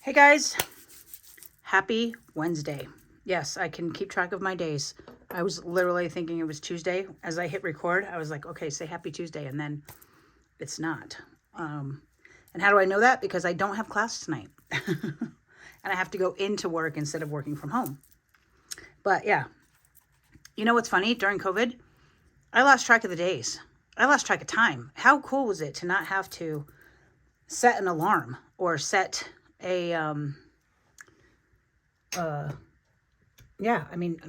Hey guys, happy Wednesday. Yes, I can keep track of my days. I was literally thinking it was Tuesday. As I hit record, I was like, okay, say happy Tuesday, and then it's not. And how do I know that? Because I don't have class tonight. And I have to go into work instead of working from home. But yeah, you know what's funny? During COVID, I lost track of the days. I lost track of time. How cool was it to not have to set an alarm or set a an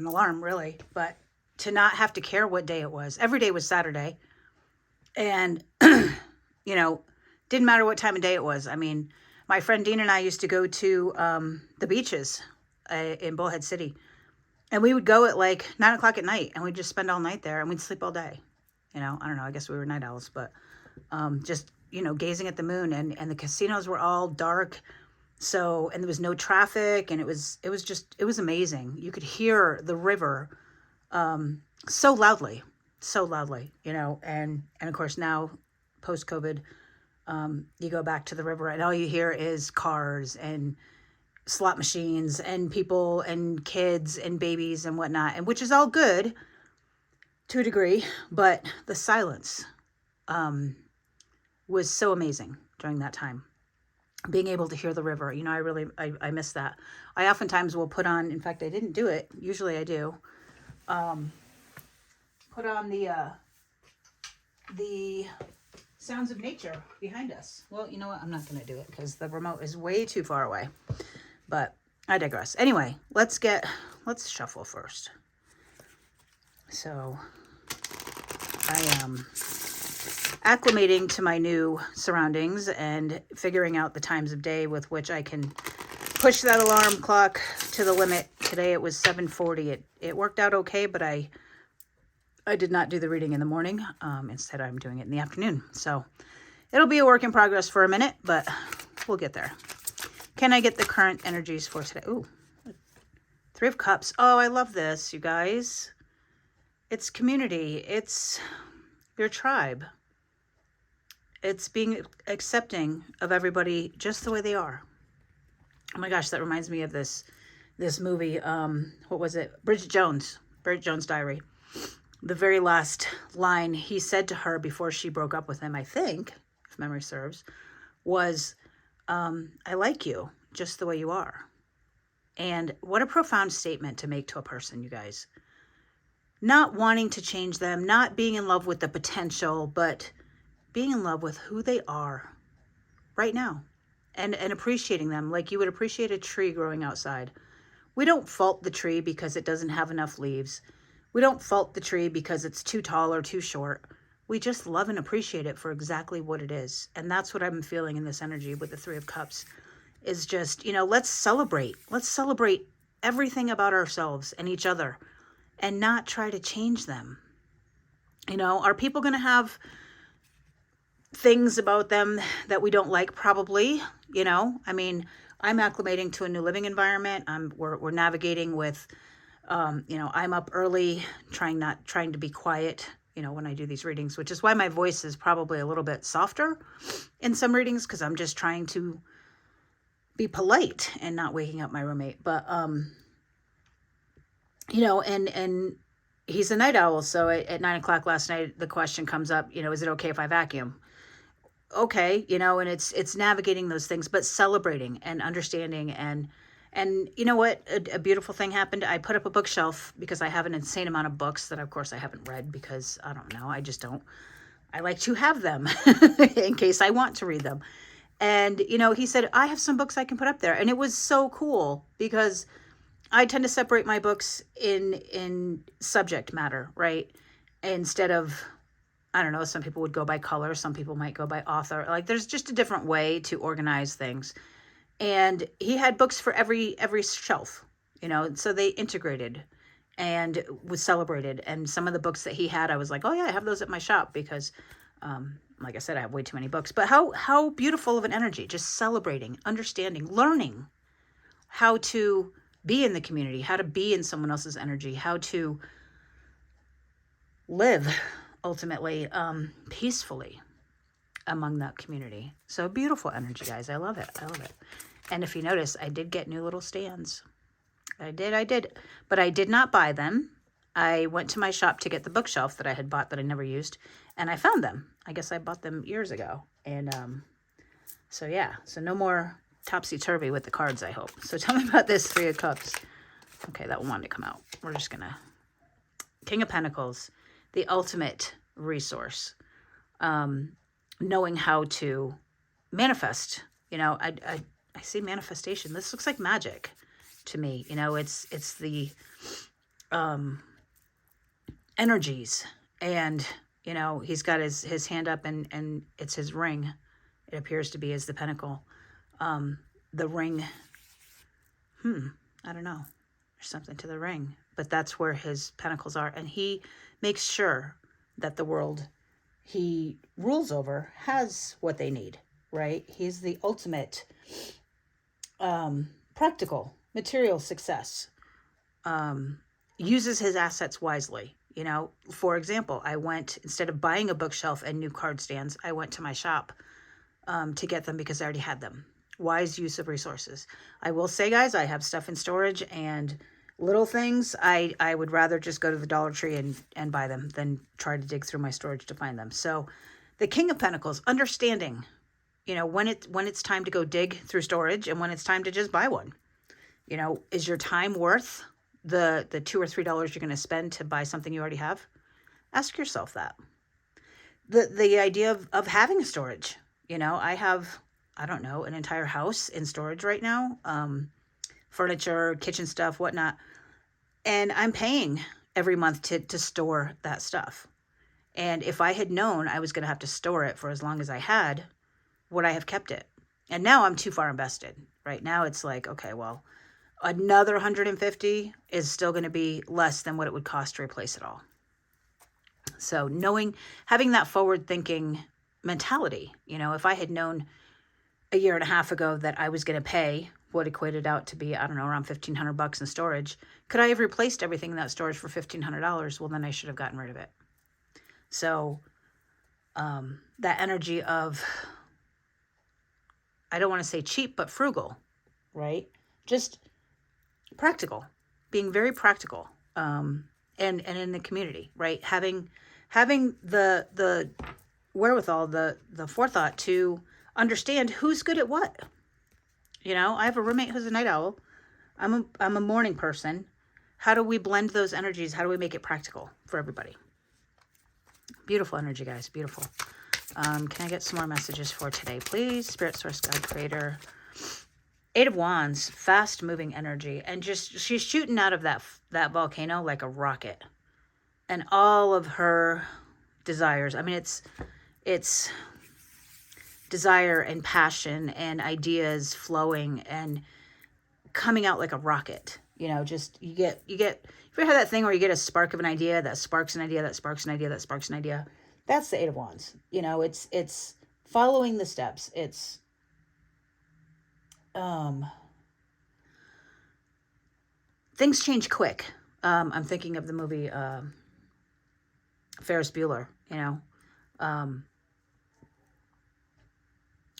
alarm really, but to not have to care what day it was. Every day was Saturday. And, didn't matter what time of day it was. I mean, my friend Dean and I used to go to the beaches in Bullhead City. And we would go at like 9 o'clock at night and we'd just spend all night there and we'd sleep all day. I don't know. I guess we were night owls, but just, gazing at the moon and the casinos were all dark. So, and there was no traffic and it was amazing. You could hear the river so loudly, and of course now post COVID, you go back to the river and all you hear is cars and slot machines and people and kids and babies and whatnot, and which is all good to a degree, but the silence was so amazing during that time. Being able to hear the river, I miss that. I oftentimes will put on, in fact, I didn't do it. Usually I do. Put on the sounds of nature behind us. Well, you know what? I'm not going to do it because the remote is way too far away. But I digress. Anyway, let's shuffle first. So I am acclimating to my new surroundings and figuring out the times of day with which I can push that alarm clock to the limit. Today it was 7:40. It worked out okay, but I did not do the reading in the morning. Instead, I'm doing it in the afternoon. So it'll be a work in progress for a minute, but we'll get there. Can I get the current energies for today? Ooh, 3 of Cups. Oh, I love this, you guys. It's community. It's your tribe. It's being accepting of everybody just the way they are. Oh my gosh, that reminds me of this movie. What was it? Bridget Jones' Diary. The very last line he said to her before she broke up with him, I think, if memory serves, was, I like you just the way you are. And what a profound statement to make to a person, you guys. Not wanting to change them, not being in love with the potential, but being in love with who they are right now and appreciating them like you would appreciate a tree growing outside. We don't fault the tree because it doesn't have enough leaves. We don't fault the tree because it's too tall or too short. We just love and appreciate it for exactly what it is. And that's what I'm feeling in this energy with the 3 of Cups is just, let's celebrate. Let's celebrate everything about ourselves and each other and not try to change them. Are people going to have things about them that we don't like? Probably. I'm acclimating to a new living environment. We're navigating with, I'm up early, trying to be quiet, when I do these readings, which is why my voice is probably a little bit softer in some readings, because I'm just trying to be polite and not waking up my roommate. But, and he's a night owl. So at 9 o'clock last night, the question comes up, is it okay if I vacuum? Okay, and it's navigating those things, but celebrating and understanding. And you know what? A beautiful thing happened. I put up a bookshelf because I have an insane amount of books that, of course, I haven't read because, I don't know, I just don't. I like to have them in case I want to read them. And, he said, I have some books I can put up there. And it was so cool because I tend to separate my books in subject matter, right? Instead of, I don't know, some people would go by color. Some people might go by author. Like, there's just a different way to organize things. And he had books for every shelf, so they integrated and was celebrated. And some of the books that he had, I was like, oh yeah, I have those at my shop because, like I said, I have way too many books. But how beautiful of an energy, just celebrating, understanding, learning how to be in the community, how to be in someone else's energy, how to live ultimately peacefully among that community. So beautiful energy, guys. I love it. And if you notice, I did get new little stands. I did. But I did not buy them. I went to my shop to get the bookshelf that I had bought that I never used, and I found them. I guess I bought them years ago. And so yeah, so no more topsy-turvy with the cards, I hope. So tell me about this Three of Cups. Okay, that one wanted to come out. We're just gonna... King of Pentacles, the ultimate resource. Knowing how to manifest. You know, I see manifestation. This looks like magic to me. You know, it's the energies, and you know, he's got his hand up, and it's his ring. It appears to be as the pentacle. The ring, I don't know. There's something to the ring, but that's where his pentacles are, and he makes sure that the world he rules over has what they need, right? He's the ultimate practical, material success. Uses his assets wisely. You know, for example, I went, instead of buying a bookshelf and new card stands, I went to my shop to get them because I already had them. Wise use of resources. I will say, guys, I have stuff in storage, and little things, I would rather just go to the Dollar Tree and buy them than try to dig through my storage to find them. So the King of Pentacles, understanding, you know, when it's time to go dig through storage and when it's time to just buy one. You know, is your time worth the $2 or $3 you're going to spend to buy something you already have? Ask yourself that. The idea of having storage. You know, I have, I don't know, an entire house in storage right now. Furniture, kitchen stuff, whatnot. And I'm paying every month to store that stuff. And if I had known I was going to have to store it for as long as I had, would I have kept it? And now I'm too far invested. Right now it's like, okay, well, another 150 is still going to be less than what it would cost to replace it all. So having that forward thinking mentality, you know, if I had known a year and a half ago that I was going to pay what equated out to be, I don't know, around $1,500 in storage, could I have replaced everything in that storage for $1,500? Well, then I should have gotten rid of it. So that energy of, I don't want to say cheap, but frugal, right? Just practical, being very practical, and in the community, right? Having the wherewithal, the forethought to understand who's good at what. You know, I have a roommate who's a night owl. I'm a morning person. How do we blend those energies? How do we make it practical for everybody? Beautiful energy, guys. Beautiful. Can I get some more messages for today, please? Spirit, Source, God, Creator. Eight of Wands, fast moving energy. And just, she's shooting out of that volcano like a rocket. And all of her desires. I mean, it's desire and passion and ideas flowing and coming out like a rocket. You know, just you get you ever had that thing where you get a spark of an idea that sparks an idea that sparks an idea that sparks an idea? That's the Eight of Wands. You know, it's following the steps. It's things change quick. I'm thinking of the movie Ferris Bueller, you know.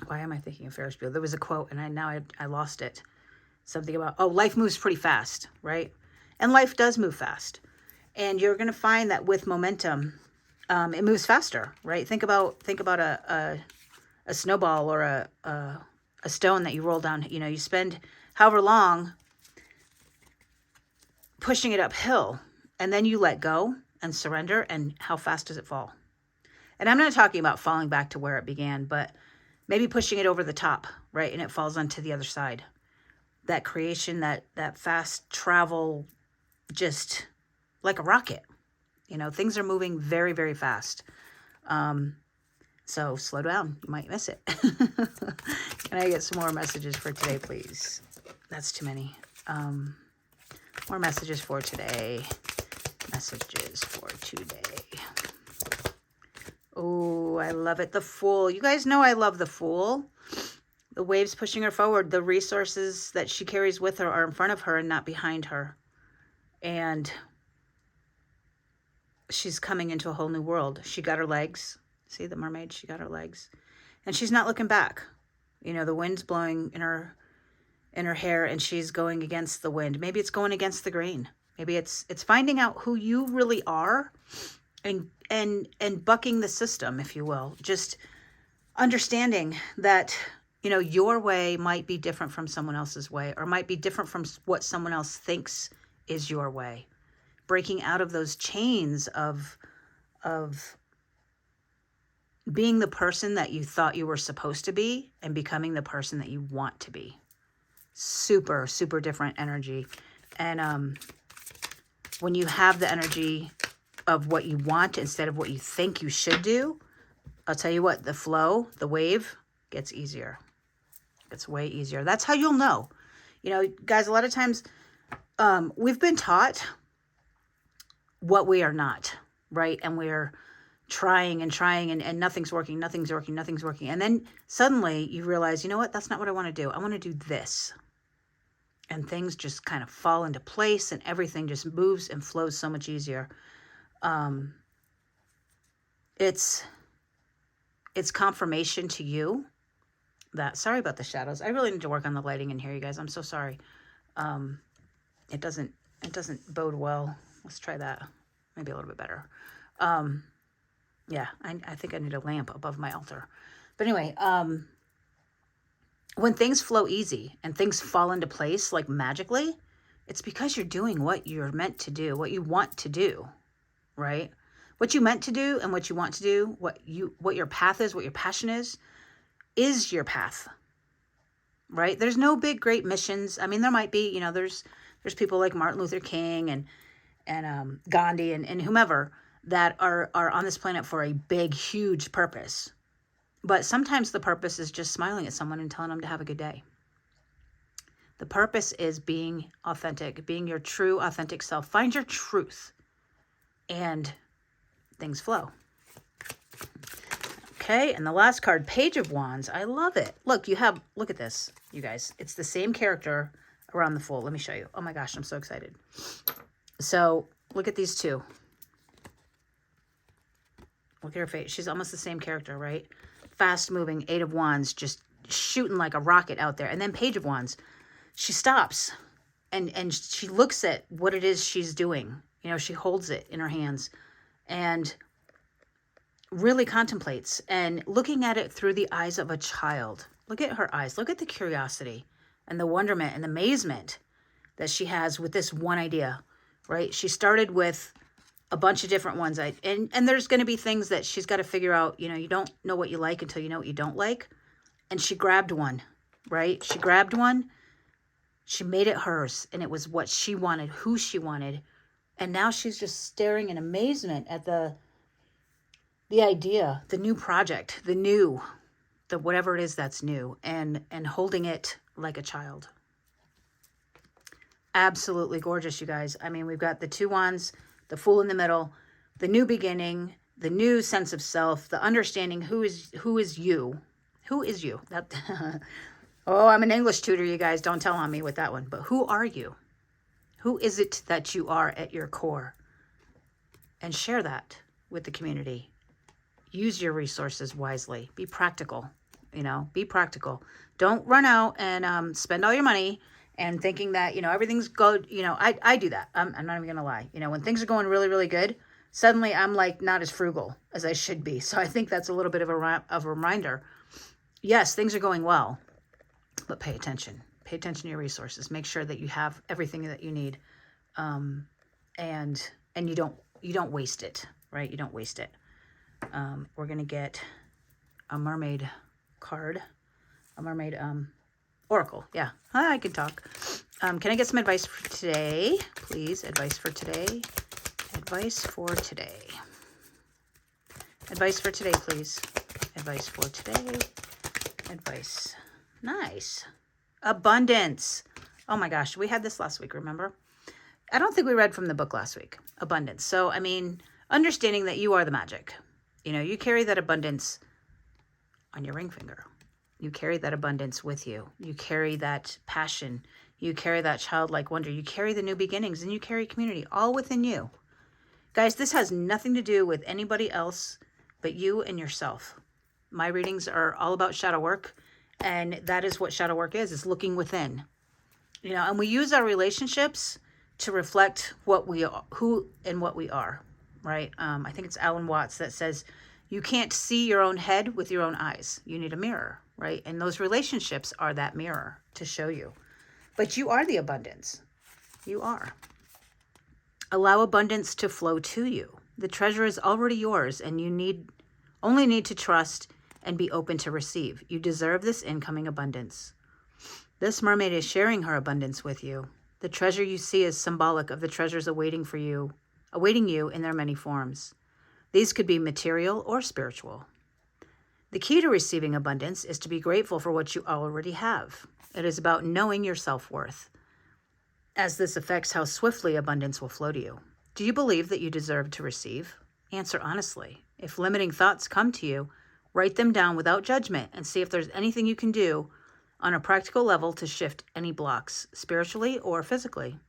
Why am I thinking of Ferris Bueller? There was a quote, and I lost it. Something about, life moves pretty fast, right? And life does move fast. And you're going to find that with momentum, it moves faster, right? Think about a snowball or a stone that you roll down. You know, you spend however long pushing it uphill, and then you let go and surrender, and how fast does it fall? And I'm not talking about falling back to where it began, but maybe pushing it over the top, right? And it falls onto the other side. That creation, that fast travel, just like a rocket. You know, things are moving very, very fast. So slow down. You might miss it. Can I get some more messages for today, please? That's too many. More messages for today. Messages for today. Oh, I love it. The Fool. You guys know I love the Fool. The waves pushing her forward. The resources that she carries with her are in front of her and not behind her. And she's coming into a whole new world. She got her legs. See the mermaid? She got her legs. And she's not looking back. You know, the wind's blowing in her in her hair and she's going against the wind. Maybe it's going against the grain. Maybe it's finding out who you really are and bucking the system, if you will. Just understanding that, you know, your way might be different from someone else's way, or might be different from what someone else thinks is your way. Breaking out of those chains of being the person that you thought you were supposed to be and becoming the person that you want to be. Super, super different energy. And when you have the energy of what you want instead of what you think you should do, I'll tell you what, the flow, the wave gets easier. It's way easier. That's how you'll know. You know, guys, a lot of times we've been taught what we are not, right? And we're trying and nothing's working, nothing's working, nothing's working. And then suddenly you realize, you know what? That's not what I want to do. I want to do this. And things just kind of fall into place and everything just moves and flows so much easier. It's confirmation to you that, sorry about the shadows. I really need to work on the lighting in here, you guys. I'm so sorry. It doesn't bode well. Let's try that. Maybe a little bit better. Yeah, I think I need a lamp above my altar. But anyway, when things flow easy and things fall into place like magically, it's because you're doing what you're meant to do, what you want to do, right? What you meant to do and what you want to do, what your path is, what your passion is your path, right? There's no big, great missions. I mean, there might be, you know, there's people like Martin Luther King and Gandhi and whomever that are on this planet for a big, huge purpose. But sometimes the purpose is just smiling at someone and telling them to have a good day. The purpose is being authentic, being your true, authentic self. Find your truth and things flow. Okay, and the last card, Page of Wands. I love it. Look at this, you guys. It's the same character around the Fool. Let me show you. Oh my gosh, I'm so excited. So look at these two. Look at her face. She's almost the same character, right? Fast moving, 8 of Wands, just shooting like a rocket out there. And then Page of Wands, she stops and she looks at what it is she's doing. You know, she holds it in her hands and really contemplates and looking at it through the eyes of a child. Look at her eyes. Look at the curiosity and the wonderment and amazement that she has with this one idea, right? She started with a bunch of different ones. And there's going to be things that she's got to figure out. You know, you don't know what you like until you know what you don't like. And she grabbed one, right? She grabbed one. She made it hers. And it was what she wanted, who she wanted. And now she's just staring in amazement at the idea, the new project, the whatever it is that's new, and holding it like a child. Absolutely gorgeous, you guys. I mean, we've got the 2 wands, the Fool in the middle, the new beginning, the new sense of self, the understanding who is you. Who is you? That oh, I'm an English tutor, you guys. Don't tell on me with that one. But who are you? Who is it that you are at your core? And share that with the community. Use your resources wisely. Be practical. You know, be practical. Don't run out and spend all your money and thinking that, you know, everything's good. You know, I do that. I'm not even going to lie. You know, when things are going really, really good, suddenly I'm like not as frugal as I should be. So I think that's a little bit of a reminder. Yes, things are going well, but pay attention. Pay attention to your resources. Make sure that you have everything that you need. And you don't waste it, right? You don't waste it. We're going to get a mermaid card, a mermaid, oracle. Yeah, I can talk. Can I get some advice for today? Please, advice for today. Advice for today. Advice for today, please. Advice for today. Advice. Nice. Abundance. Oh my gosh, we had this last week, remember? I don't think we read from the book last week. Abundance. So, I mean, understanding that you are the magic. You know, you carry that abundance on your ring finger. You carry that abundance with you. You carry that passion. You carry that childlike wonder. You carry the new beginnings and you carry community all within you. Guys, this has nothing to do with anybody else but you and yourself. My readings are all about shadow work, and that is what shadow work is looking within. You know, and we use our relationships to reflect what we are, who and what we are, right? I think it's Alan Watts that says, you can't see your own head with your own eyes. You need a mirror, right? And those relationships are that mirror to show you. But you are the abundance. You are. Allow abundance to flow to you. The treasure is already yours, and you only need to trust and be open to receive. You deserve this incoming abundance. This mermaid is sharing her abundance with you. The treasure you see is symbolic of the treasures awaiting you in their many forms. These could be material or spiritual. The key to receiving abundance is to be grateful for what you already have. It is about knowing your self-worth, as this affects how swiftly abundance will flow to you. Do you believe that you deserve to receive? Answer honestly. If limiting thoughts come to you, write them down without judgment and see if there's anything you can do on a practical level to shift any blocks, spiritually or physically.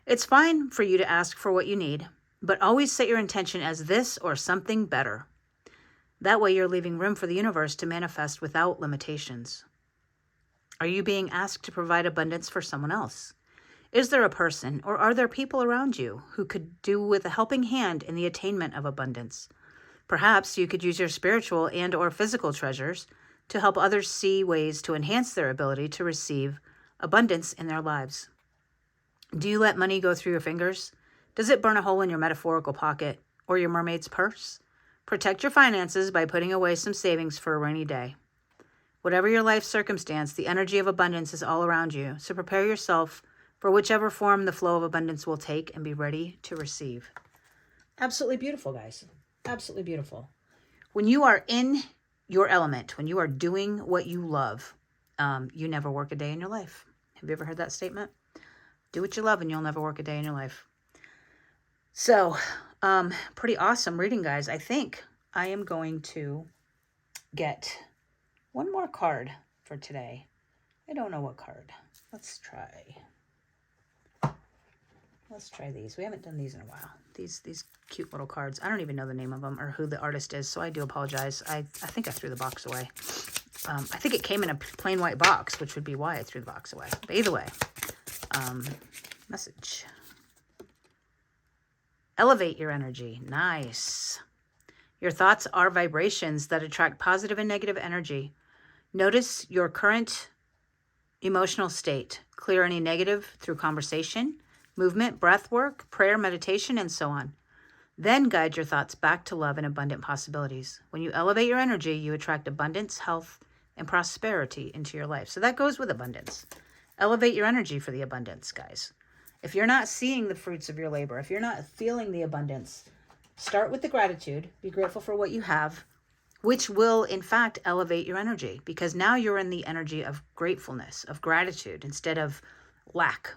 It's fine for you to ask for what you need, but always set your intention as this or something better. That way you're leaving room for the universe to manifest without limitations. Are you being asked to provide abundance for someone else? Is there a person or are there people around you who could do with a helping hand in the attainment of abundance? Perhaps you could use your spiritual and or physical treasures to help others see ways to enhance their ability to receive abundance in their lives. Do you let money go through your fingers? Does it burn a hole in your metaphorical pocket or your mermaid's purse? Protect your finances by putting away some savings for a rainy day. Whatever your life circumstance, the energy of abundance is all around you, so prepare yourself for whichever form the flow of abundance will take and be ready to receive. Absolutely beautiful, guys. Absolutely beautiful. When you are in your element, when you are doing what you love, you never work a day in your life. Have you ever heard that statement? Do what you love and you'll never work a day in your life. So, pretty awesome reading, guys. I think I am going to get one more card for today. I don't know what card. Let's try these. We haven't done these in a while. These cute little cards. I don't even know the name of them or who the artist is, so I do apologize. I think I threw the box away. I think it came in a plain white box, which would be why I threw the box away. But either way, message. Elevate your energy. Nice. Your thoughts are vibrations that attract positive and negative energy. Notice your current emotional state. Clear any negative through conversation, movement, breath work, prayer, meditation, and so on. Then guide your thoughts back to love and abundant possibilities. When you elevate your energy, you attract abundance, health, and prosperity into your life. So that goes with abundance. Elevate your energy for the abundance, guys. If you're not seeing the fruits of your labor, if you're not feeling the abundance, start with the gratitude. Be grateful for what you have, which will, in fact, elevate your energy, because now you're in the energy of gratefulness, of gratitude, instead of lack.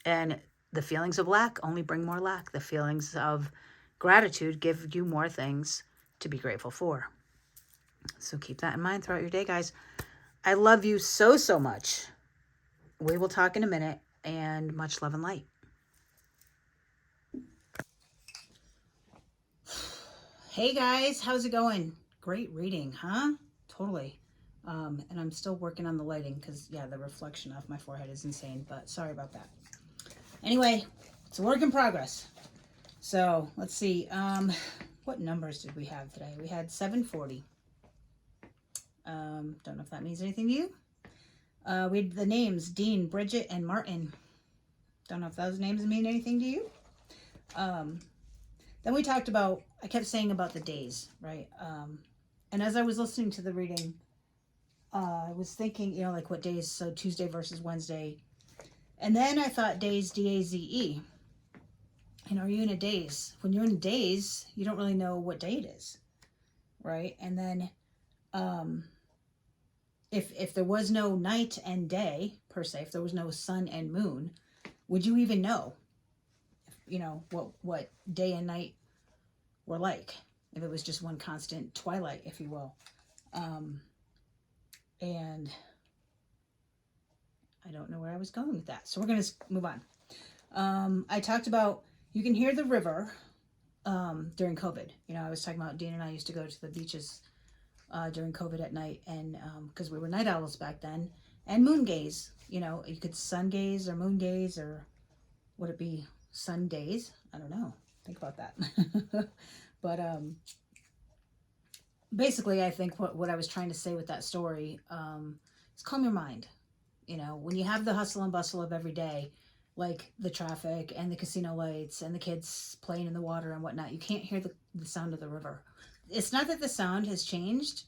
And the feelings of lack only bring more lack. The feelings of gratitude give you more things to be grateful for. So keep that in mind throughout your day, guys. I love you so, so much. We will talk in a minute, and much love and light. Hey guys, how's it going? Great reading, huh? Totally. And I'm still working on the lighting because, yeah, the reflection off my forehead is insane, but sorry about that. Anyway, it's a work in progress. So let's see. What numbers did we have today? We had 740. Don't know if that means anything to you. We had the names Dean, Bridget, and Martin. Don't know if those names mean anything to you. Then we talked about, I kept saying about the days, right? And as I was listening to the reading, I was thinking, you know, like what days, so Tuesday versus Wednesday. And then I thought days, D-A-Z-E. And are you in a daze? When you're in a daze, you don't really know what day it is, right? And then if there was no night and day, per se, if there was no sun and moon, would you even know, you know, what day and night were like? If it was just one constant twilight, if you will. And I don't know where I was going with that. So we're going to move on. I talked about, you can hear the river during COVID. You know, I was talking about Dean and I used to go to the beaches during COVID at night, and because we were night owls back then, And moon gaze, you know, you could sun gaze or moon gaze, or would it be sun days? I don't know. Think about that. But basically, I think what I was trying to say with that story is calm your mind. You know, when you have the hustle and bustle of every day, like the traffic and the casino lights and the kids playing in the water and whatnot, you can't hear the sound of the river. It's not that the sound has changed.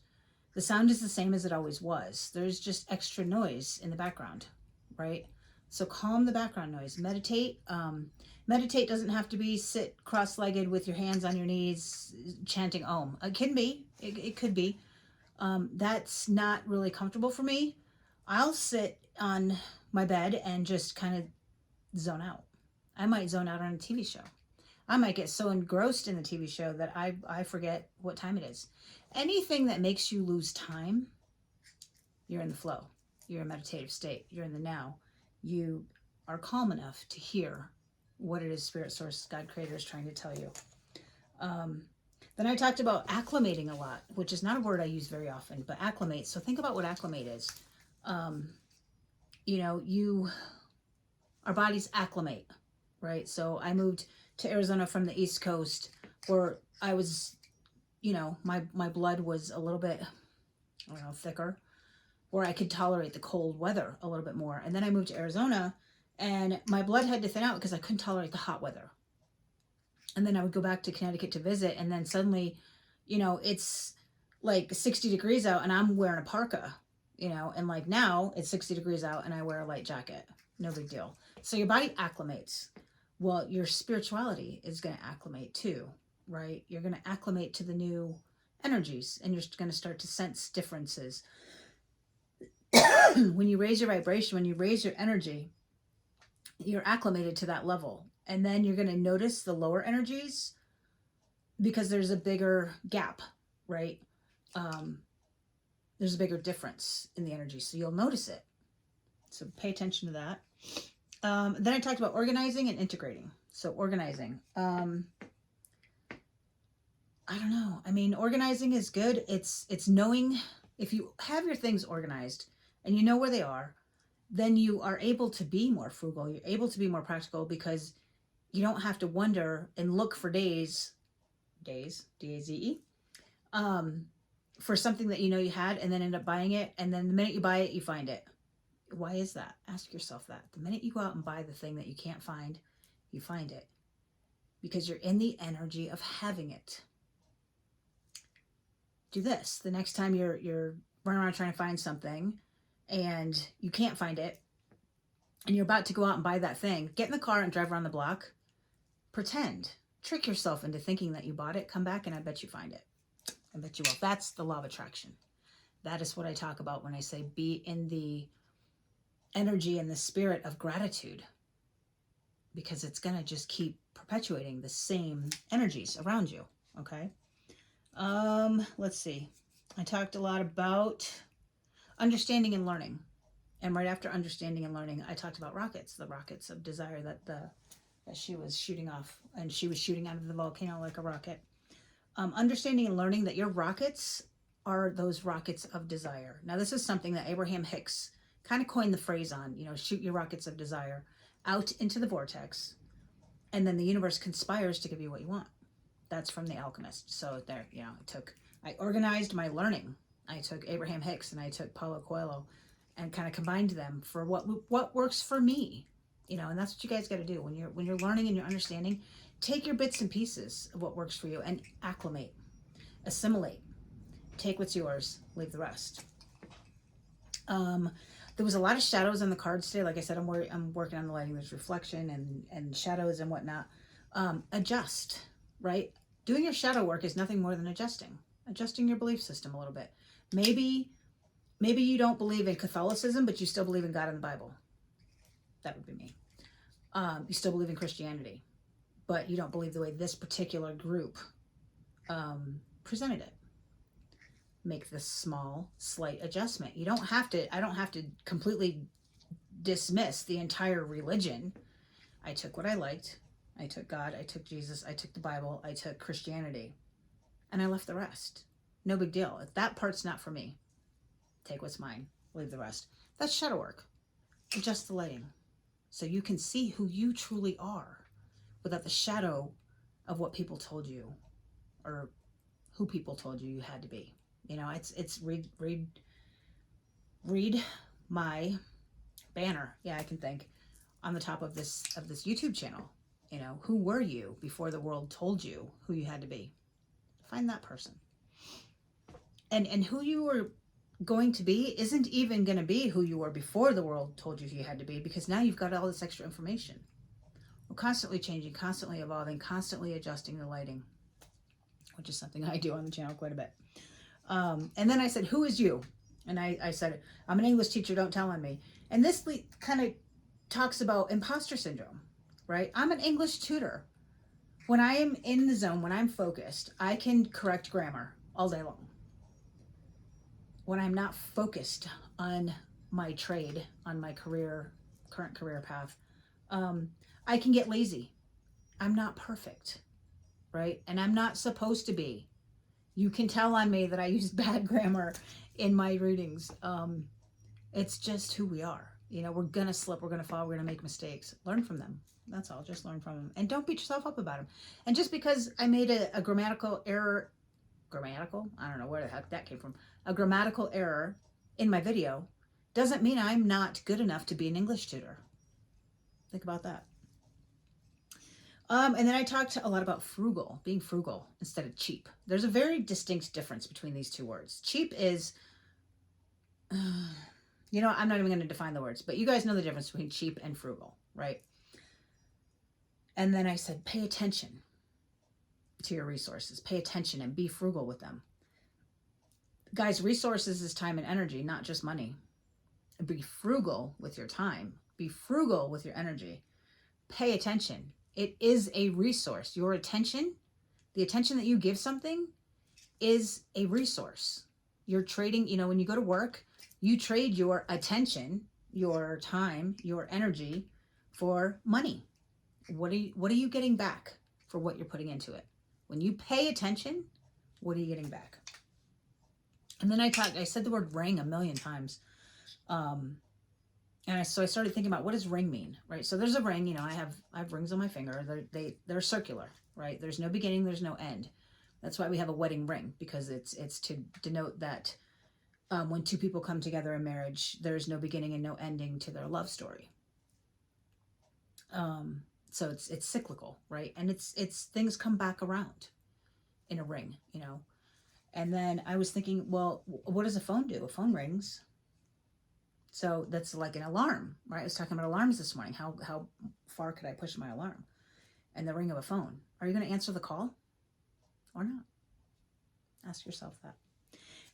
The sound is the same as it always was. There's just extra noise in the background, right? So calm the background noise. Meditate. Meditate doesn't have to be sit cross-legged with your hands on your knees chanting Om. It can be. It could be. That's not really comfortable for me. I'll sit on my bed and just kind of zone out. I might zone out on a TV show. I might get so engrossed in the TV show that I forget what time it is. Anything that makes you lose time, you're in the flow. You're in a meditative state. You're in the now. You are calm enough to hear what it is Spirit Source, God Creator is trying to tell you. Then I talked about acclimating a lot, which is not a word I use very often, but acclimate. So think about what acclimate is. You know, our bodies acclimate, right? So I moved to Arizona from the East Coast, where I was, you know, my blood was a little bit, I don't know, thicker, where I could tolerate the cold weather a little bit more. And then I moved to Arizona and my blood had to thin out because I couldn't tolerate the hot weather. And then I would go back to Connecticut to visit, and then suddenly, you know, it's like 60 degrees out and I'm wearing a parka, you know, and like now it's 60 degrees out and I wear a light jacket. No big deal. So your body acclimates. Well, your spirituality is going to acclimate too, right? You're going to acclimate to the new energies, and you're going to start to sense differences. When you raise your vibration, when you raise your energy, you're acclimated to that level. And then you're going to notice the lower energies because there's a bigger gap, right? There's a bigger difference in the energy. So you'll notice it. So pay attention to that. Then I talked about organizing and integrating. So organizing. I don't know. I mean, organizing is good. It's knowing, if you have your things organized and you know where they are, then you are able to be more frugal. You're able to be more practical because you don't have to wonder and look for daze, D-A-Z-E, for something that you know you had and then end up buying it. And then the minute you buy it, you find it. Why is that? Ask yourself that. The minute you go out and buy the thing that you can't find, you find it. Because you're in the energy of having it. Do this. The next time you're running around trying to find something and you can't find it, and you're about to go out and buy that thing, get in the car and drive around the block. Pretend. Trick yourself into thinking that you bought it. Come back and I bet you find it. I bet you will. That's the law of attraction. That is what I talk about when I say be in the energy and the spirit of gratitude, because it's going to just keep perpetuating the same energies around you. Okay. Let's see. I talked a lot about understanding and learning. And right after understanding and learning, I talked about rockets, the rockets of desire that she was shooting off, and she was shooting out of the volcano like a rocket. Understanding and learning that your rockets are those rockets of desire. Now, this is something that Abraham Hicks kind of coined the phrase on, you know, shoot your rockets of desire out into the vortex, and then the universe conspires to give you what you want. That's from The Alchemist. So there, you know, I organized my learning. I took Abraham Hicks and I took Paulo Coelho and kind of combined them for what works for me, you know. And that's what you guys got to do when you're learning and you're understanding. Take your bits and pieces of what works for you and acclimate, assimilate. Take what's yours, leave the rest. There was a lot of shadows on the cards today. Like I said, I'm working on the lighting. There's reflection and shadows and whatnot. Adjust, right? Doing your shadow work is nothing more than adjusting your belief system a little bit. Maybe you don't believe in Catholicism, but you still believe in God and the Bible. That would be me. You still believe in Christianity, but you don't believe the way this particular group presented it. Make this small, slight adjustment. I don't have to completely dismiss the entire religion. I took what I liked. I took God, I took Jesus, I took the Bible, I took Christianity, and I left the rest. No big deal. If that part's not for me, take what's mine, leave the rest. That's shadow work. Adjust the lighting so you can see who you truly are without the shadow of what people told you or who people told you you had to be. You know, it's read my banner. Yeah, I can think on the top of this YouTube channel. You know, who were you before the world told you who you had to be? Find that person. And who you were going to be isn't even going to be who you were before the world told you had to be, because now you've got all this extra information. We're constantly changing, constantly evolving, constantly adjusting the lighting, which is something I do on the channel quite a bit. And then I said, who is you? And I said, I'm an English teacher, don't tell on me. And this kind of talks about imposter syndrome, right? I'm an English tutor. When I am in the zone, when I'm focused, I can correct grammar all day long. When I'm not focused on my trade, on my current career path, I can get lazy. I'm not perfect, right? And I'm not supposed to be. You can tell on me that I use bad grammar in my readings. It's just who we are. You know, we're going to slip, we're going to fall, we're going to make mistakes. Learn from them. That's all. Just learn from them. And don't beat yourself up about them. And just because I made a grammatical error, I don't know where the heck that came from, a grammatical error in my video, doesn't mean I'm not good enough to be an English tutor. Think about that. And then I talked a lot about frugal, being frugal instead of cheap. There's a very distinct difference between these two words. Cheap is, you know, I'm not even going to define the words, but you guys know the difference between cheap and frugal, right? And then I said, pay attention to your resources. Pay attention and be frugal with them. Guys, resources is time and energy, not just money. Be frugal with your time. Be frugal with your energy. Pay attention. It is a resource. Your attention, the attention that you give something, is a resource. You're trading, you know, when you go to work, you trade your attention, your time, your energy for money. What are you getting back for what you're putting into it? When you pay attention, what are you getting back? And then I said the word ring a million times. So I started thinking about, what does ring mean, right? So there's a ring, you know, I have rings on my finger. They're circular, right? There's no beginning, there's no end. That's why we have a wedding ring, because it's to denote that when two people come together in marriage, there's no beginning and no ending to their love story. So it's cyclical, right? And it's things come back around in a ring, you know. And then I was thinking, well, what does a phone do? A phone rings. So that's like an alarm, right? I was talking about alarms this morning. How far could I push my alarm? And the ring of a phone. Are you going to answer the call or not? Ask yourself that.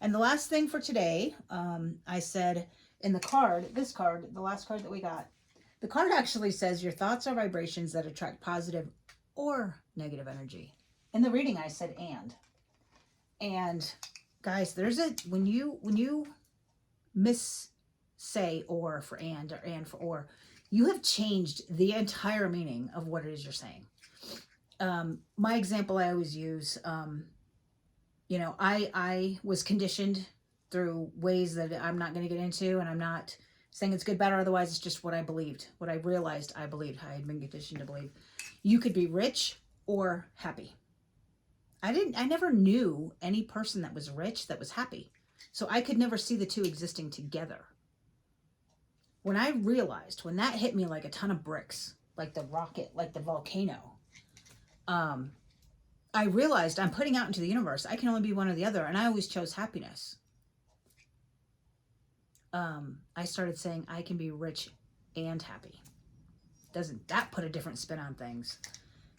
And the last thing for today, I said in the card, this card, the last card that we got, the card actually says your thoughts are vibrations that attract positive or negative energy. In the reading, I said and guys, there's when you say or for and, or and for or, you have changed the entire meaning of what it is you're saying. My example I always use, you know, I was conditioned through ways that I'm not going to get into, and I'm not saying it's good, bad, or otherwise. It's just what I believed, what I realized I believed, I had been conditioned to believe. You could be rich or happy. I never knew any person that was rich that was happy. So I could never see the two existing together. When I realized, when that hit me like a ton of bricks, like the rocket, like the volcano, I realized I'm putting out into the universe, I can only be one or the other, and I always chose happiness. I started saying I can be rich and happy. Doesn't that put a different spin on things?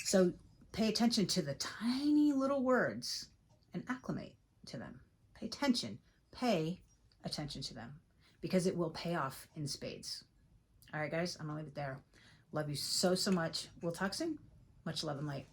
So pay attention to the tiny little words and acclimate to them. Pay attention to them, because it will pay off in spades. All right, guys, I'm gonna leave it there. Love you so much. We'll talk soon. Much love and light.